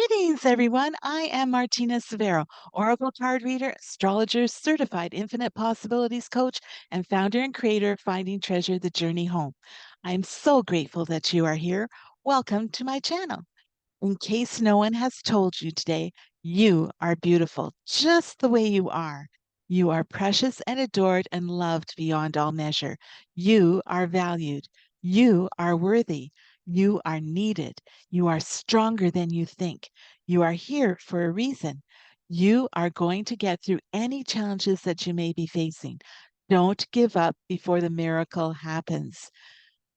Greetings, everyone. I am Martina Cevero, Oracle card reader, astrologer, certified infinite possibilities coach, and founder and creator of Finding Treasure, The Journey Home. I am so grateful that you are here. Welcome to my channel. In case no one has told you today, you are beautiful just the way you are. You are precious and adored and loved beyond all measure. You are valued. You are worthy. You are needed. You are stronger than you think. You are here for a reason. You are going to get through any challenges that you may be facing. Don't give up before the miracle happens.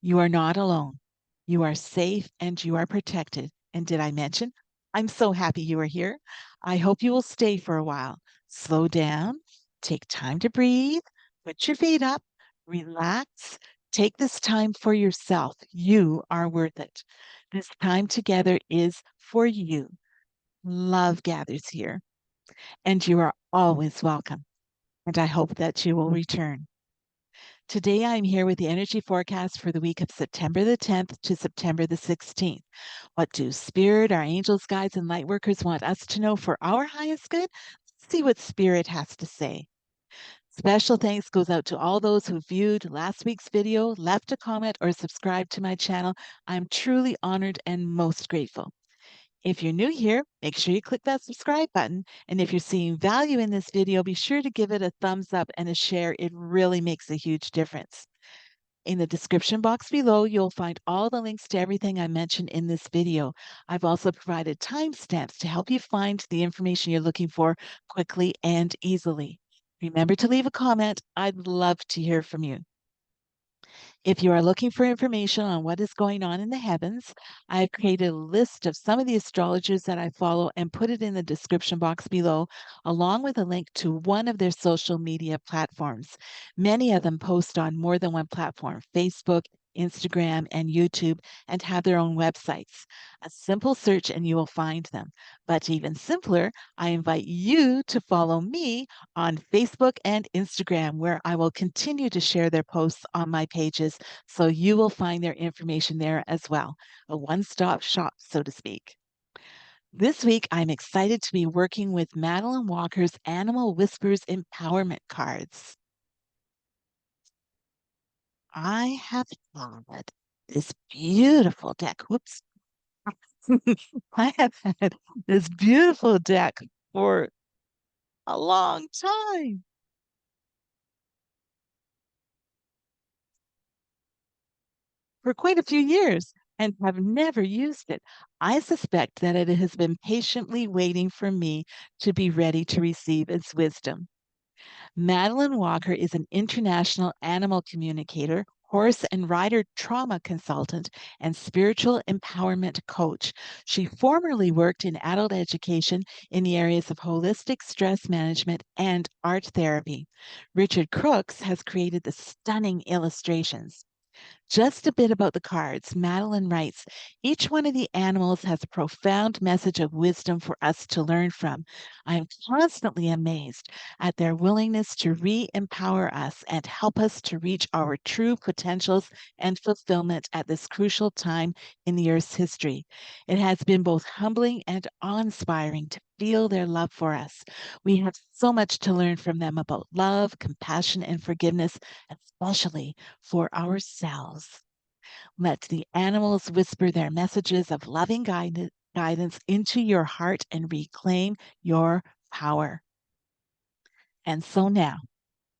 You are not alone. You are safe and you are protected. And did I mention? I'm so happy you are here. I hope you will stay for a while. Slow down, take time to breathe, put your feet up, relax. Take this time for yourself. You are worth it. This time together is for you. Love gathers here, and you are always welcome. And I hope that you will return. Today, I'm here with the energy forecast for the week of September the 10th to September the 16th. What do Spirit, our angels, guides, and light workers want us to know for our highest good? Let's see what Spirit has to say. Special thanks goes out to all those who viewed last week's video, left a comment, or subscribed to my channel. I'm truly honored and most grateful. If you're new here, make sure you click that subscribe button. And if you're seeing value in this video, be sure to give it a thumbs up and a share. It really makes a huge difference. In the description box below, you'll find all the links to everything I mentioned in this video. I've also provided timestamps to help you find the information you're looking for quickly and easily. Remember to leave a comment. I'd love to hear from you. If you are looking for information on what is going on in the heavens, I have created a list of some of the astrologers that I follow and put it in the description box below, along with a link to one of their social media platforms. Many of them post on more than one platform: Facebook, Instagram, and YouTube, and have their own websites. A simple search and you will find them. But even simpler, I invite you to follow me on Facebook and Instagram, where I will continue to share their posts on my pages, so you will find their information there as well. A one-stop shop, so to speak. This week, I'm excited to be working with Madeleine Walker's Animal Whispers Empowerment cards. I have had this beautiful deck. Whoops. I have had this beautiful deck for a long time. For quite a few years and have never used it. I suspect that it has been patiently waiting for me to be ready to receive its wisdom. Madeleine Walker is an international animal communicator, horse and rider trauma consultant, and spiritual empowerment coach. She formerly worked in adult education in the areas of holistic stress management and art therapy. Richard Crooks has created the stunning illustrations. Just a bit about the cards. Madeline writes, each one of the animals has a profound message of wisdom for us to learn from. I am constantly amazed at their willingness to re-empower us and help us to reach our true potentials and fulfillment at this crucial time in the Earth's history. It has been both humbling and awe-inspiring to feel their love for us. We have so much to learn from them about love, compassion, and forgiveness, especially for ourselves. Let the animals whisper their messages of loving guidance into your heart and reclaim your power. And so now,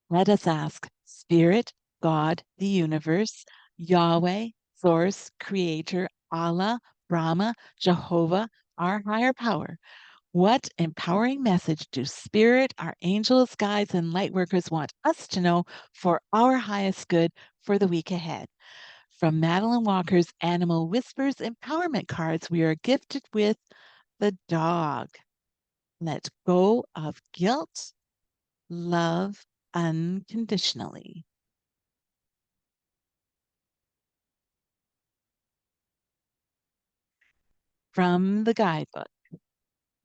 let us ask Spirit, God, the universe, Yahweh, Source, Creator, Allah, Brahma, Jehovah, our higher power. What empowering message do Spirit, our angels, guides, and light workers want us to know for our highest good for the week ahead? From Madeleine Walker's Animal Whispers Empowerment cards, we are gifted with the dog. Let go of guilt, love unconditionally. From the guidebook.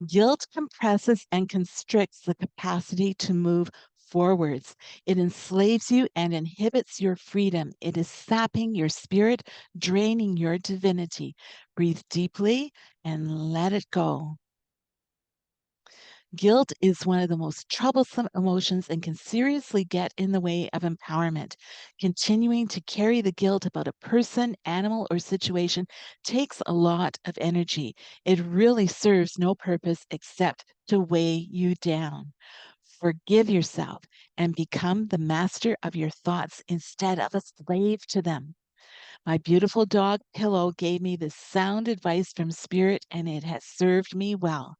Guilt compresses and constricts the capacity to move forwards. It enslaves you and inhibits your freedom. It is sapping your spirit, draining your divinity. Breathe deeply and let it go. Guilt is one of the most troublesome emotions and can seriously get in the way of empowerment. Continuing to carry the guilt about a person, animal, or situation takes a lot of energy. It really serves no purpose except to weigh you down. Forgive yourself and become the master of your thoughts instead of a slave to them. My beautiful dog Pillow gave me this sound advice from Spirit, and it has served me well.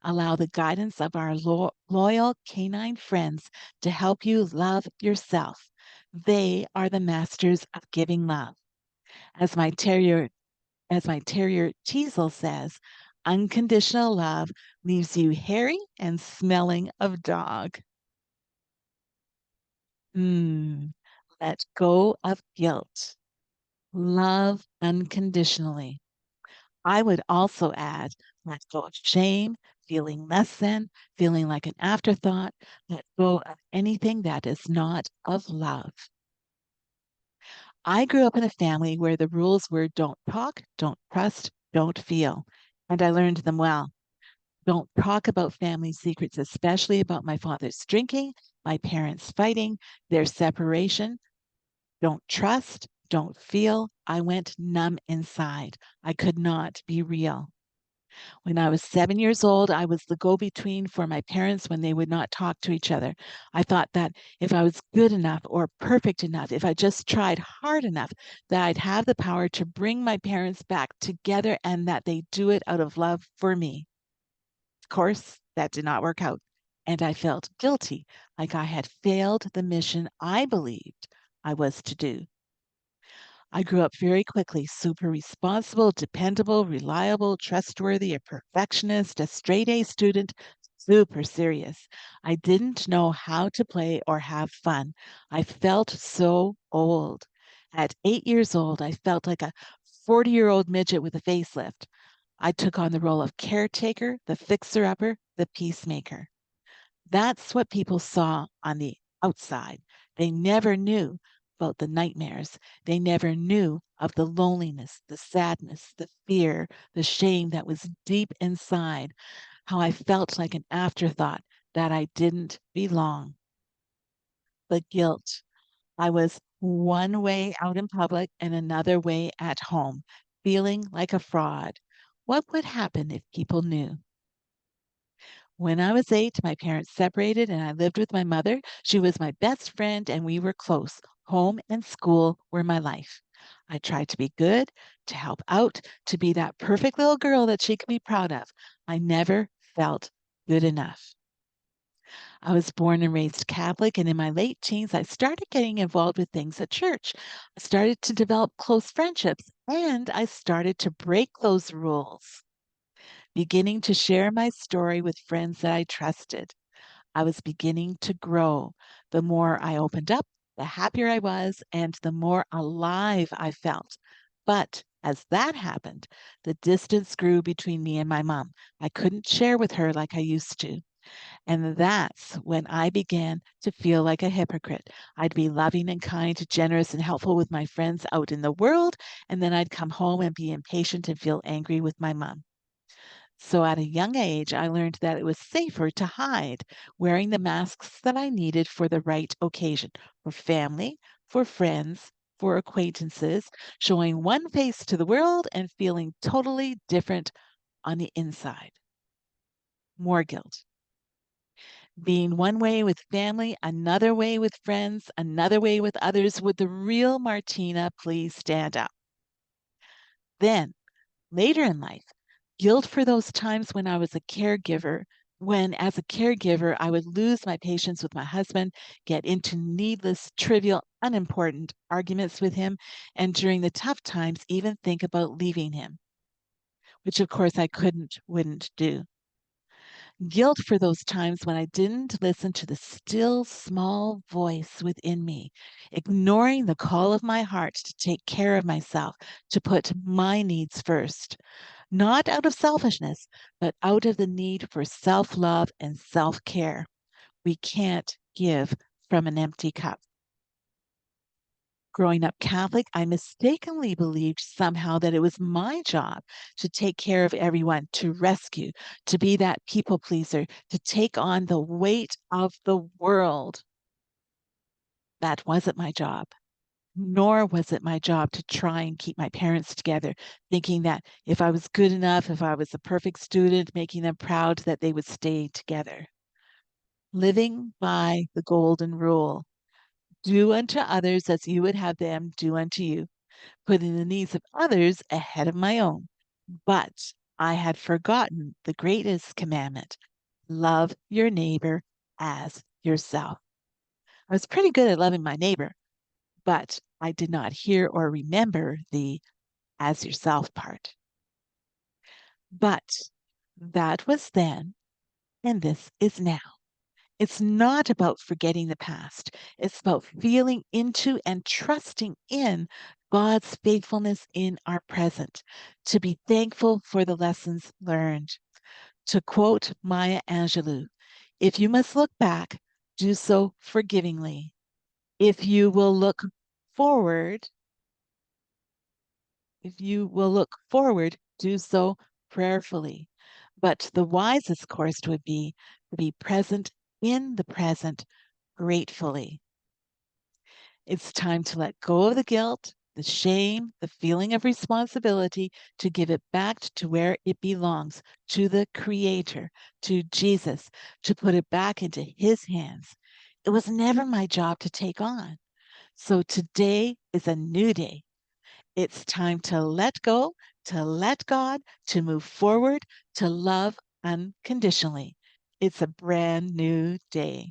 Allow the guidance of our loyal canine friends to help you love yourself. They are the masters of giving love. As my terrier, as my terrier Teasel says, unconditional love leaves you hairy and smelling of dog. Hmm. Let go of guilt. Love unconditionally. I would also add, let go of shame, feeling less than, feeling like an afterthought, let go of anything that is not of love. I grew up in a family where the rules were don't talk, don't trust, don't feel. And I learned them well. Don't talk about family secrets, especially about my father's drinking, my parents fighting, their separation. Don't trust, don't feel. I went numb inside. I could not be real. When I was 7 years old, I was the go between for my parents when they would not talk to each other. I thought that if I was good enough or perfect enough, if I just tried hard enough, that I'd have the power to bring my parents back together and that they do it out of love for me. Of course, that did not work out. And I felt guilty, like I had failed the mission I believed I was to do. I grew up very quickly, super responsible, dependable, reliable, trustworthy, a perfectionist, a straight A student, super serious. I didn't know how to play or have fun. I felt so old. At 8 years old, I felt like a 40-year-old midget with a facelift. I took on the role of caretaker, the fixer upper, the peacemaker. That's what people saw on the outside. They never knew about the nightmares. They never knew of the loneliness, the sadness, the fear, the shame that was deep inside, how I felt like an afterthought, that I didn't belong. The guilt. I was one way out in public and another way at home, feeling like a fraud. What would happen if people knew? When I was 8, my parents separated and I lived with my mother. She was my best friend and we were close. Home and school were my life. I tried to be good, to help out, to be that perfect little girl that she could be proud of. I never felt good enough. I was born and raised Catholic, and in my late teens, I started getting involved with things at church. I started to develop close friendships, and I started to break those rules, beginning to share my story with friends that I trusted. I was beginning to grow. The more I opened up, the happier I was, and the more alive I felt. But as that happened, the distance grew between me and my mom. I couldn't share with her like I used to. And that's when I began to feel like a hypocrite. I'd be loving and kind, generous and helpful with my friends out in the world, and then I'd come home and be impatient and feel angry with my mom. So at a young age, I learned that it was safer to hide, wearing the masks that I needed for the right occasion, for family, for friends, for acquaintances, showing one face to the world and feeling totally different on the inside. More guilt. Being one way with family, another way with friends, another way with others. Would the real Martina please stand up? Then, later in life, guilt for those times when I was a caregiver, when as a caregiver, I would lose my patience with my husband, get into needless, trivial, unimportant arguments with him, and during the tough times, even think about leaving him, which of course I wouldn't do. Guilt for those times when I didn't listen to the still small voice within me, ignoring the call of my heart to take care of myself, to put my needs first, not out of selfishness, but out of the need for self love and self care. We can't give from an empty cup. Growing up Catholic, I mistakenly believed somehow that it was my job to take care of everyone, to rescue, to be that people pleaser, to take on the weight of the world. That wasn't my job. Nor was it my job to try and keep my parents together, thinking that if I was good enough, if I was a perfect student, making them proud, that they would stay together. Living by the golden rule: do unto others as you would have them do unto you, putting the needs of others ahead of my own. But I had forgotten the greatest commandment: love your neighbor as yourself. I was pretty good at loving my neighbor, but I did not hear or remember the as yourself part. But that was then, and this is now. It's not about forgetting the past. It's about feeling into and trusting in God's faithfulness in our present, to be thankful for the lessons learned. To quote Maya Angelou, if you must look back, do so forgivingly. If you will look forward, if you will look forward, do so prayerfully. But the wisest course would be to be present in the present gratefully. It's time to let go of the guilt, the shame, the feeling of responsibility, to give it back to where it belongs, to the Creator, to Jesus, to put it back into His hands. It was never my job to take on. So today is a new day. It's time to let go, to let God, to move forward, to love unconditionally. It's a brand new day.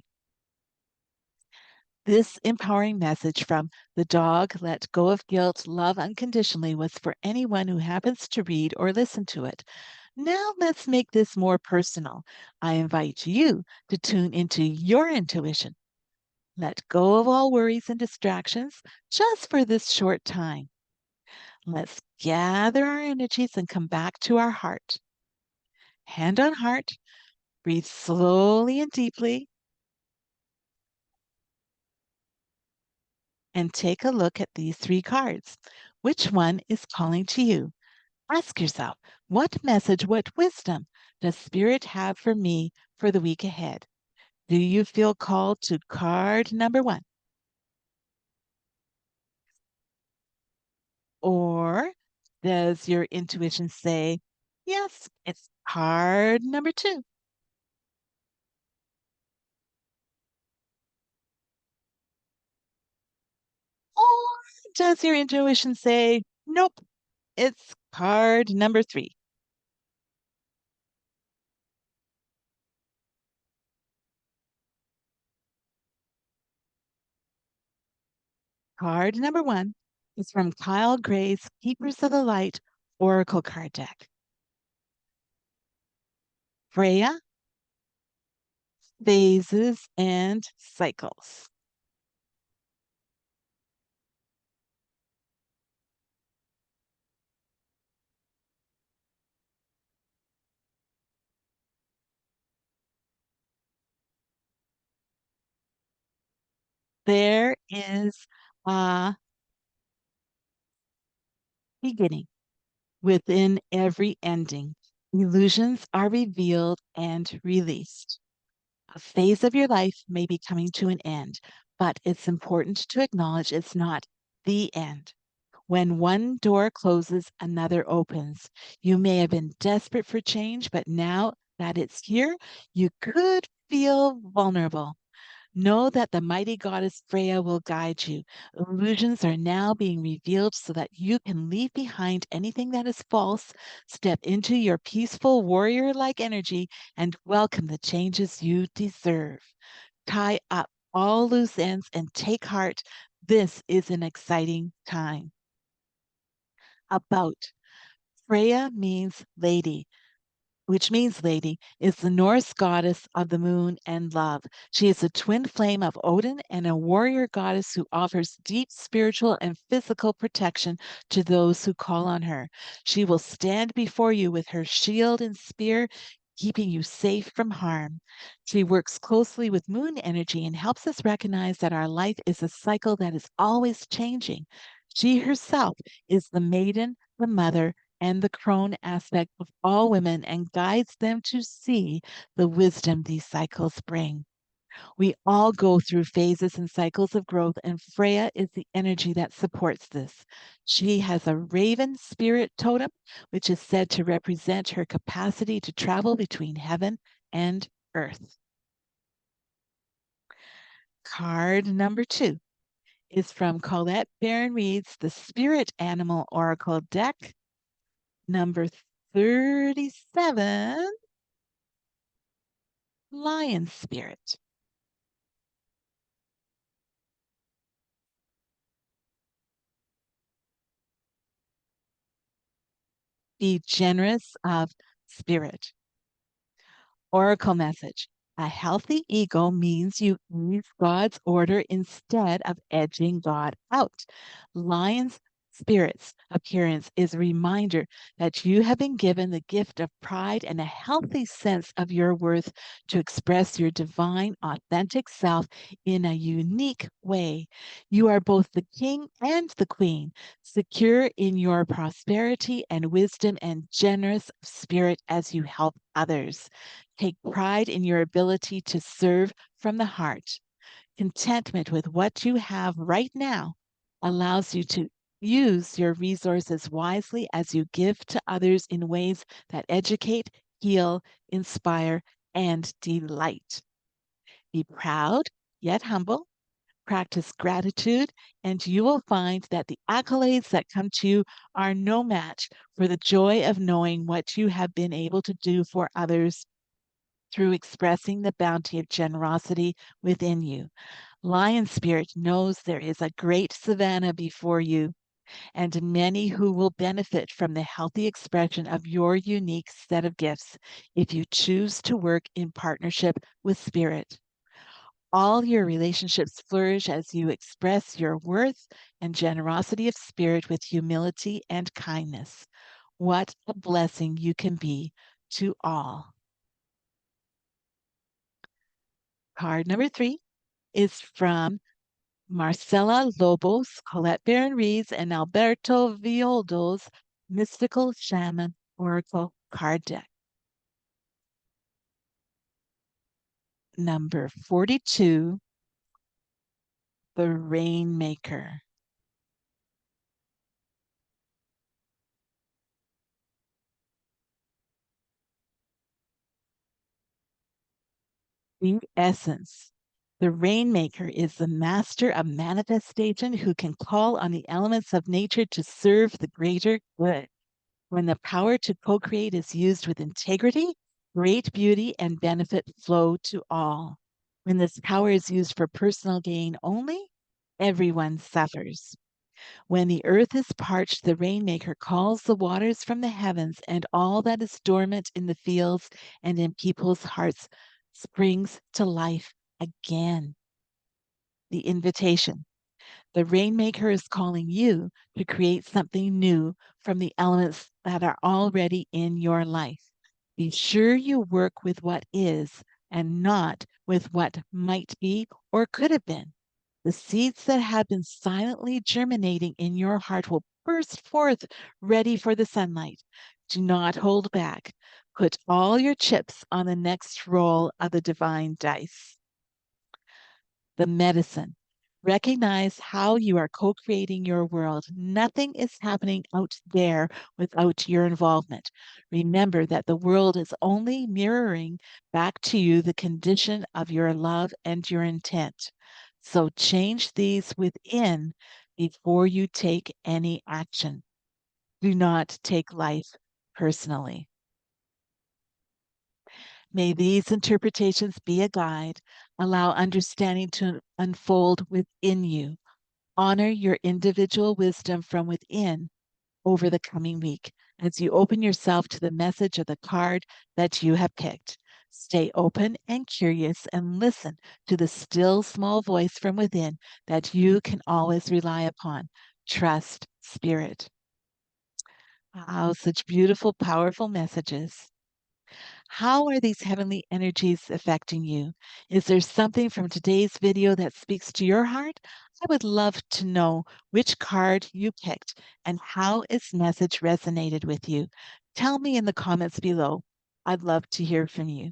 This empowering message from The Dog Let Go of Guilt, Love Unconditionally was for anyone who happens to read or listen to it. Now let's make this more personal. I invite you to tune into your intuition. Let go of all worries and distractions just for this short time. Let's gather our energies and come back to our heart. Hand on heart, breathe slowly and deeply, and take a look at these three cards. Which one is calling to you? Ask yourself, what message, what wisdom does Spirit have for me for the week ahead? Do you feel called to card number one? Or does your intuition say, yes, it's card number two? Or does your intuition say, nope, it's card number three? Card number one is from Kyle Gray's Keepers of the Light Oracle card deck. Freya, phases, and cycles. There is a beginning within every ending. Illusions are revealed and released. A phase of your life may be coming to an end, but it's important to acknowledge it's not the end. When one door closes, another opens. You may have been desperate for change, but now that it's here, you could feel vulnerable. Know that the mighty goddess Freya will guide you. Illusions are now being revealed so that you can leave behind anything that is false, step into your peaceful warrior like energy, and welcome the changes you deserve. Tie up all loose ends and take heart. This is an exciting time. About Freya means lady, which means lady, is the Norse goddess of the moon and love. She is a twin flame of Odin and a warrior goddess who offers deep spiritual and physical protection to those who call on her. She will stand before you with her shield and spear, keeping you safe from harm. She works closely with moon energy and helps us recognize that our life is a cycle that is always changing. She herself is the maiden, the mother, and the crone aspect of all women and guides them to see the wisdom these cycles bring. We all go through phases and cycles of growth, and Freya is the energy that supports this. She has a raven spirit totem, which is said to represent her capacity to travel between heaven and earth. Card number 2 is from Colette Baron Reed's The Spirit Animal Oracle deck, number 37, Lion Spirit. Be generous of spirit. Oracle message. A healthy ego means you ease God's order instead of edging God out. Lion's spirit's appearance is a reminder that you have been given the gift of pride and a healthy sense of your worth to express your divine, authentic self in a unique way. You are both the king and the queen, secure in your prosperity and wisdom and generous of spirit as you help others. Take pride in your ability to serve from the heart. Contentment with what you have right now allows you to use your resources wisely as you give to others in ways that educate, heal, inspire, and delight. Be proud, yet humble. Practice gratitude, and you will find that the accolades that come to you are no match for the joy of knowing what you have been able to do for others through expressing the bounty of generosity within you. Lion Spirit knows there is a great savannah before you and many who will benefit from the healthy expression of your unique set of gifts if you choose to work in partnership with Spirit. All your relationships flourish as you express your worth and generosity of spirit with humility and kindness. What a blessing you can be to all. Card number 3 is from Marcela Lobos, Colette Baron Reeves, and Alberto Violdo's Mystical Shaman Oracle card deck. Number 42, the Rainmaker. The essence. The Rainmaker is the master of manifestation who can call on the elements of nature to serve the greater good. When the power to co create is used with integrity, great beauty and benefit flow to all. When this power is used for personal gain only, everyone suffers. When the earth is parched, the rainmaker calls the waters from the heavens, and all that is dormant in the fields and in people's hearts springs to life again. The invitation. The rainmaker is calling you to create something new from the elements that are already in your life. Be sure you work with what is and not with what might be or could have been. The seeds that have been silently germinating in your heart will burst forth ready for the sunlight. Do not hold back. Put all your chips on the next roll of the divine dice. The medicine. Recognize how you are co creating your world. Nothing is happening out there without your involvement. Remember that the world is only mirroring back to you the condition of your love and your intent. So change these within before you take any action. Do not take life personally. May these interpretations be a guide. Allow understanding to unfold within you. Honor your individual wisdom from within over the coming week as you open yourself to the message of the card that you have picked. Stay open and curious and listen to the still small voice from within that you can always rely upon. Trust Spirit. Wow, such beautiful, powerful messages. How are these heavenly energies affecting you? Is there something from today's video that speaks to your heart? I would love to know which card you picked and how its message resonated with you. Tell me in the comments below. I'd love to hear from you.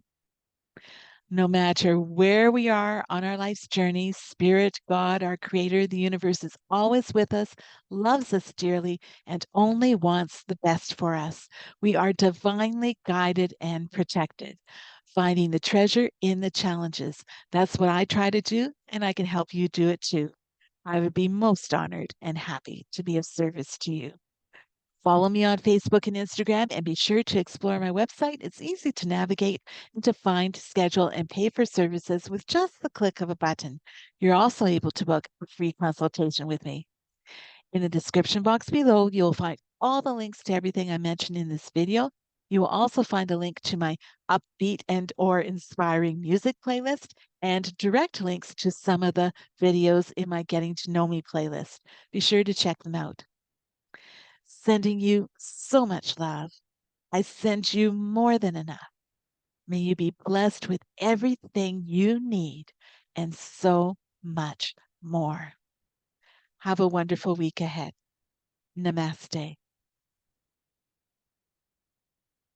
No matter where we are on our life's journey, Spirit, God, our Creator, the universe is always with us, loves us dearly, and only wants the best for us. We are divinely guided and protected, finding the treasure in the challenges. That's what I try to do, and I can help you do it too. I would be most honored and happy to be of service to you. Follow me on Facebook and Instagram and be sure to explore my website. It's easy to navigate and to find, schedule, and pay for services with just the click of a button. You're also able to book a free consultation with me. In the description box below, you'll find all the links to everything I mentioned in this video. You will also find a link to my upbeat and or inspiring music playlist and direct links to some of the videos in my Getting to Know Me playlist. Be sure to check them out. Sending you so much love. I send you more than enough. May you be blessed with everything you need and so much more. Have a wonderful week ahead. Namaste.